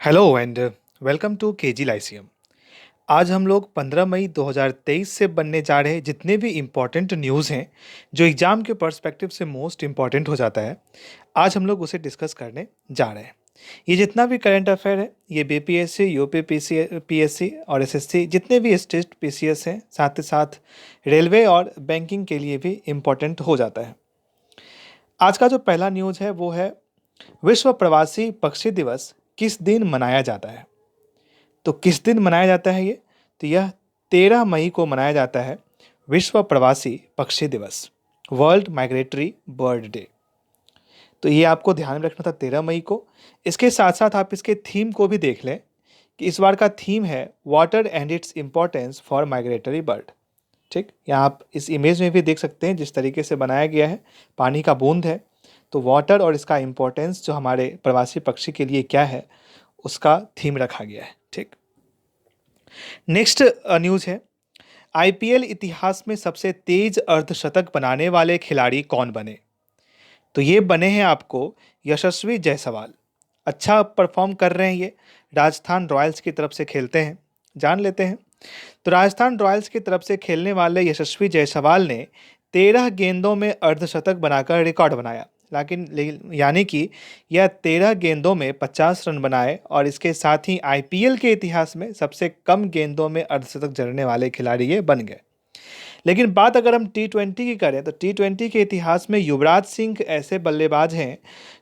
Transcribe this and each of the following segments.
Hello and welcome to KG Lyceum. आज हम लोग 15 मई 2023 से बनने जा रहे जितने भी इम्पोर्टेंट न्यूज़ हैं जो एग्ज़ाम के पर्सपेक्टिव से मोस्ट इम्पॉर्टेंट हो जाता है, आज हम लोग उसे डिस्कस करने जा रहे हैं। ये जितना भी करंट अफेयर है, ये बीपीएससी, यूपी पीएससी और एसएससी जितने भी स्टेट पीसीएस हैं, साथ ही साथ रेलवे और बैंकिंग के लिए भी इम्पोर्टेंट हो जाता है। आज का जो पहला न्यूज़ है वो है, विश्व प्रवासी पक्षी दिवस किस दिन मनाया जाता है? तो किस दिन मनाया जाता है ये? तो यह 13 मई को मनाया जाता है, विश्व प्रवासी पक्षी दिवस, वर्ल्ड माइग्रेटरी बर्ड डे। तो ये आपको ध्यान में रखना था 13 मई को। इसके साथ साथ आप इसके थीम को भी देख लें कि इस बार का थीम है water and its importance for migratory bird. ठीक, यहाँ आप इस इमेज में भी देख सकते हैं जिस तरीके से बनाया गया है, पानी का बूंद है। तो वाटर और इसका इम्पोर्टेंस जो हमारे प्रवासी पक्षी के लिए क्या है, उसका थीम रखा गया है। ठीक, नेक्स्ट न्यूज़ है, आईपीएल इतिहास में सबसे तेज अर्धशतक बनाने वाले खिलाड़ी कौन बने? तो ये बने हैं आपको यशस्वी जायसवाल। अच्छा परफॉर्म कर रहे हैं ये, राजस्थान रॉयल्स की तरफ से खेलते हैं, जान लेते हैं। तो राजस्थान रॉयल्स की तरफ से खेलने वाले यशस्वी जायसवाल ने 13 गेंदों में अर्धशतक बनाकर रिकॉर्ड बनाया, यानी कि यह 13 गेंदों में 50 रन बनाए और इसके साथ ही आईपीएल के इतिहास में सबसे कम गेंदों में अर्धशतक जड़ने वाले खिलाड़ी ये बन गए। लेकिन बात अगर हम टी20 की करें तो टी20 के इतिहास में युवराज सिंह ऐसे बल्लेबाज हैं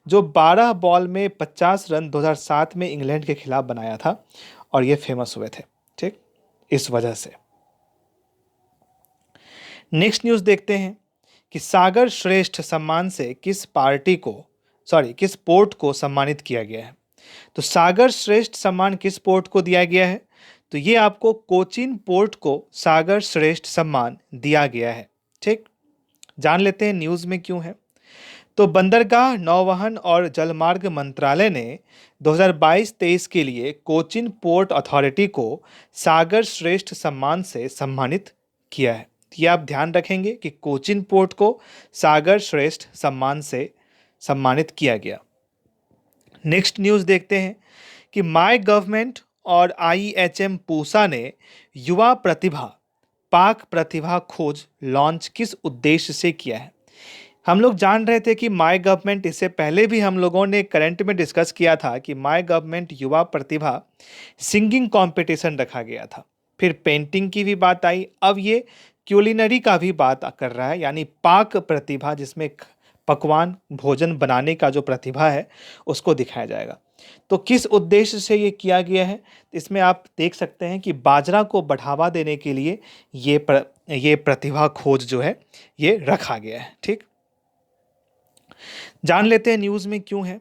जो 12 बॉल में 50 रन 2007 में इंग्लैंड के खिलाफ बनाया था और ये फेमस हुए थे। ठीक, इस वजह से। नेक्स्ट न्यूज़ देखते हैं कि सागर श्रेष्ठ सम्मान से किस पोर्ट को सम्मानित किया गया है? तो सागर श्रेष्ठ सम्मान किस पोर्ट को दिया गया है? तो ये आपको कोचीन पोर्ट को सागर श्रेष्ठ सम्मान दिया गया है। ठीक, जान लेते हैं न्यूज़ में क्यों है। तो बंदरगाह, नौवहन और जलमार्ग मंत्रालय ने 2022-23 के लिए कोचीन पोर्ट अथॉरिटी को सागर श्रेष्ठ सम्मान से सम्मानित किया है। ये आप ध्यान रखेंगे कि कोचीन पोर्ट को सागर श्रेष्ठ सम्मान से सम्मानित किया गया। नेक्स्ट न्यूज़ देखते हैं कि माय गवर्नमेंट और आईएचएम पूसा ने युवा प्रतिभा पाक प्रतिभा खोज लॉन्च किस उद्देश्य से किया है? हम लोग जान रहे थे कि माय गवर्नमेंट, इससे पहले भी हम लोगों ने करंट में डिस्कस किया था कि माय गवर्नमेंट युवा प्रतिभा सिंगिंग कंपटीशन रखा गया था, फिर पेंटिंग की भी बात आई, अब ये क्यूलिनरी का भी बात कर रहा है, यानी पाक प्रतिभा जिसमें पकवान भोजन बनाने का जो प्रतिभा है उसको दिखाया जाएगा। तो किस उद्देश्य से ये किया गया है? इसमें आप देख सकते हैं कि बाजरा को बढ़ावा देने के लिए ये प्रतिभा खोज जो है ये रखा गया है। ठीक, जान लेते हैं न्यूज़ में क्यों है।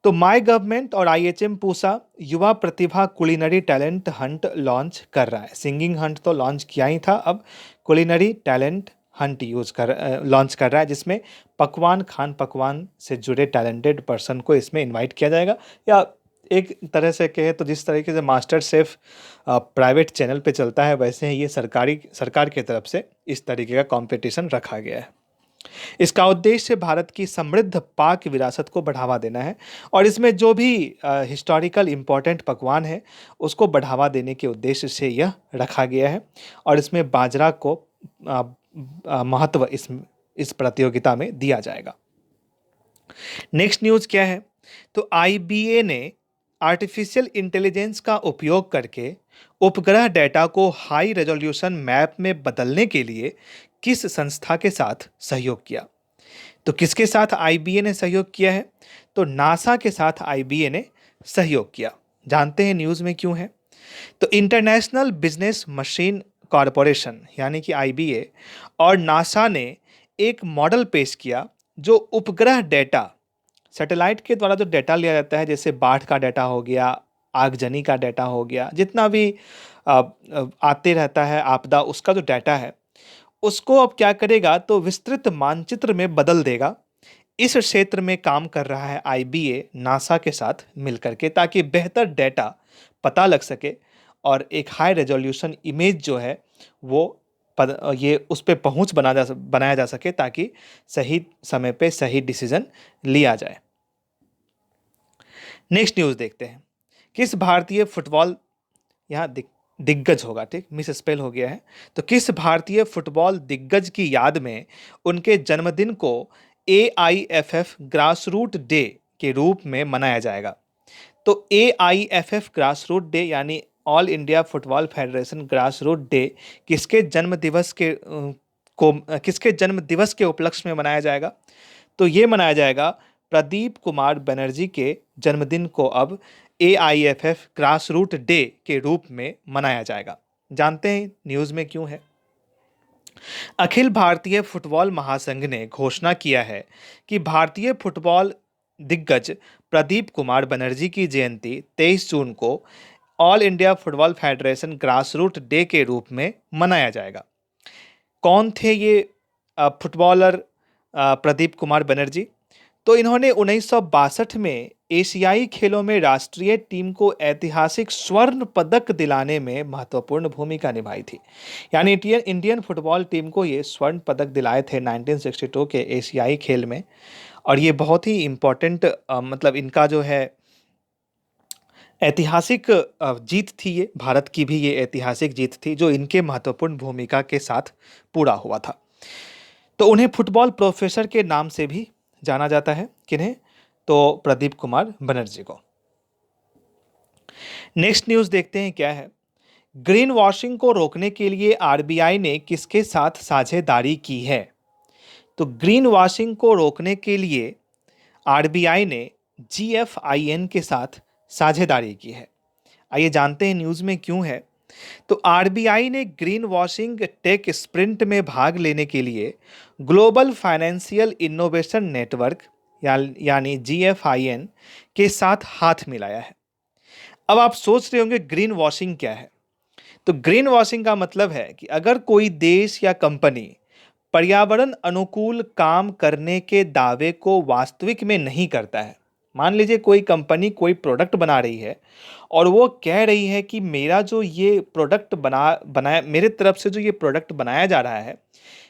तो माय गवर्नमेंट और आईएचएम पूसा युवा प्रतिभा कुलिनरी टैलेंट हंट लॉन्च कर रहा है। सिंगिंग हंट तो लॉन्च किया ही था, अब कुलिनरी टैलेंट हंट लॉन्च कर रहा है, जिसमें खान पकवान से जुड़े टैलेंटेड पर्सन को इसमें इनवाइट किया जाएगा, या एक तरह से कहे तो जिस तरीके से मास्टर शेफ प्राइवेट चैनल पे चलता है, वैसे ही ये सरकार की तरफ से इस तरीके का कंपटीशन रखा गया है। इसका उद्देश्य भारत की समृद्ध पाक विरासत को बढ़ावा देना है और इसमें जो भी हिस्टोरिकल इम्पोर्टेंट पकवान है उसको बढ़ावा देने के उद्देश्य से यह रखा गया है और इसमें बाजरा को महत्व इस प्रतियोगिता में दिया जाएगा। नेक्स्ट न्यूज़ क्या है। तो आईबीए ने आर्टिफिशियल इंटेलिजेंस का उपयोग करके उपग्रह डेटा को हाई रेजोल्यूशन मैप में बदलने के लिए किस संस्था के साथ सहयोग किया? तो किसके साथ आईबीए ने सहयोग किया है? तो नासा के साथ आईबीए ने सहयोग किया। जानते हैं न्यूज़ में क्यों है। तो इंटरनेशनल बिजनेस मशीन कॉरपोरेशन यानी कि आईबीए और नासा ने एक मॉडल पेश किया जो उपग्रह डेटा, सैटेलाइट के द्वारा जो डेटा लिया जाता है, जैसे बाढ़ का डेटा हो गया, आगजनी का डेटा हो गया, जितना भी आते रहता है आपदा, उसका जो डेटा है उसको अब क्या करेगा तो विस्तृत मानचित्र में बदल देगा। इस क्षेत्र में काम कर रहा है आईबीए नासा के साथ मिलकर के, ताकि बेहतर डेटा पता लग सके और एक हाई रेजोल्यूशन इमेज जो है वो ये उस पे पहुंच बनाया जा सके, ताकि सही समय पे सही डिसीजन लिया जाए। नेक्स्ट न्यूज़ देखते हैं किस भारतीय फुटबॉल, यहाँ दिग्गज होगा, ठीक, मिस स्पेल हो गया है। तो किस भारतीय फुटबॉल दिग्गज की याद में उनके जन्मदिन को AIFF ग्रास रूट डे के रूप में मनाया जाएगा? तो AIFF ग्रास रूट डे यानी all India football federation grass root day किसके जन्म दिवस के किसके जन्म दिवस के उपलक्ष्य में मनाया जाएगा? तो ये मनाया जाएगा प्रदीप कुमार बनर्जी के जन्मदिन को अब AIFF ग्रास रूट डे के रूप में मनाया जाएगा। जानते हैं न्यूज़ में क्यों है? अखिल भारतीय फुटबॉल महासंघ ने घोषणा किया है कि भारतीय फुटबॉल दिग्गज प्रदीप कुमार बनर्जी की जयंती 23 जून को all India football federation grassroot day के रूप में मनाया जाएगा। कौन थे ये फुटबॉलर प्रदीप कुमार बनर्जी? तो इन्होंने 1962 में एशियाई खेलों में राष्ट्रीय टीम को ऐतिहासिक स्वर्ण पदक दिलाने में महत्वपूर्ण भूमिका निभाई थी। यानी इंडियन फुटबॉल टीम को ये स्वर्ण पदक दिलाए थे 1962 के एशियाई खेल में। और ये बहुत ही इम्पोर्टेंट मतलब इनका जो है ऐतिहासिक जीत थी, ये भारत की भी ये ऐतिहासिक जीत थी जो इनके महत्वपूर्ण भूमिका के साथ पूरा हुआ था। तो उन्हें फुटबॉल प्रोफेसर के नाम से भी जाना जाता है। किन्हें? तो प्रदीप कुमार बनर्जी को। नेक्स्ट न्यूज़ देखते हैं क्या है। ग्रीन वॉशिंग को रोकने के लिए RBI ने किसके साथ साझेदारी की है? तो ग्रीन वॉशिंग को रोकने के लिए RBI ने GFIN के साथ साझेदारी की है। आइए जानते हैं न्यूज़ में क्यों है। तो RBI ने ग्रीन वॉशिंग टेक स्प्रिंट में भाग लेने के लिए ग्लोबल फाइनेंशियल इनोवेशन नेटवर्क यानी GFIN के साथ हाथ मिलाया है। अब आप सोच रहे होंगे ग्रीन वॉशिंग क्या है? तो ग्रीन वॉशिंग का मतलब है कि अगर कोई देश या कंपनी पर्यावरण अनुकूल काम करने के दावे को वास्तविक में नहीं करता है। मान लीजिए कोई कंपनी कोई प्रोडक्ट बना रही है और वो कह रही है कि मेरा जो ये प्रोडक्ट बनाया मेरे तरफ से जो ये प्रोडक्ट बनाया जा रहा है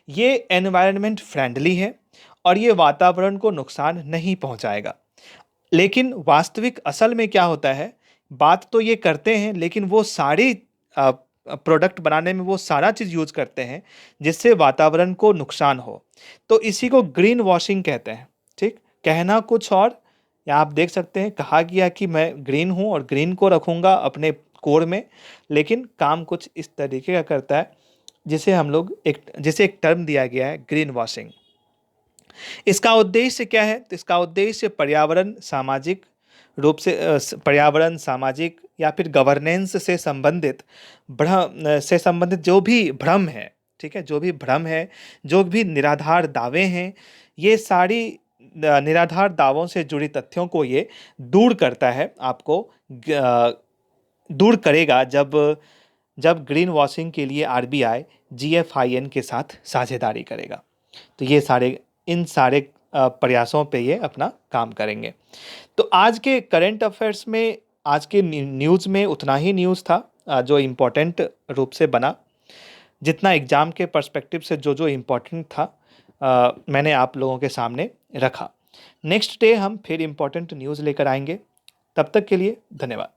ये एनवायरनमेंट फ्रेंडली है और ये वातावरण को नुकसान नहीं पहुंचाएगा। लेकिन वास्तविक असल में क्या होता है, बात तो ये करते हैं लेकिन वो सारी प्रोडक्ट बनाने में वो सारा चीज़ यूज करते हैं जिससे वातावरण को नुकसान हो। तो इसी को ग्रीन वॉशिंग कहते हैं। ठीक, कहना कुछ और, यहाँ आप देख सकते हैं कहा गया कि मैं ग्रीन हूँ और ग्रीन को रखूँगा अपने कोर में, लेकिन काम कुछ इस तरीके का करता है जिसे हम लोग जिसे एक टर्म दिया गया है ग्रीन वॉशिंग। इसका उद्देश्य क्या है? तो इसका उद्देश्य पर्यावरण सामाजिक या फिर गवर्नेंस से संबंधित जो भी भ्रम है, ठीक है, जो भी भ्रम है, जो भी निराधार दावे हैं, ये सारी निराधार दावों से जुड़ी तथ्यों को ये दूर करता है, आपको दूर करेगा जब ग्रीन वॉशिंग के लिए RBI GFIN के साथ साझेदारी करेगा। तो इन सारे प्रयासों पे ये अपना काम करेंगे। तो आज के करंट अफेयर्स में, आज के न्यूज़ में उतना ही न्यूज़ था जो इम्पोर्टेंट रूप से बना। जितना एग्ज़ाम के पर्सपेक्टिव से जो इम्पोर्टेंट था मैंने आप लोगों के सामने रखा। नेक्स्ट डे हम फिर इम्पोर्टेंट न्यूज़ लेकर आएंगे। तब तक के लिए धन्यवाद।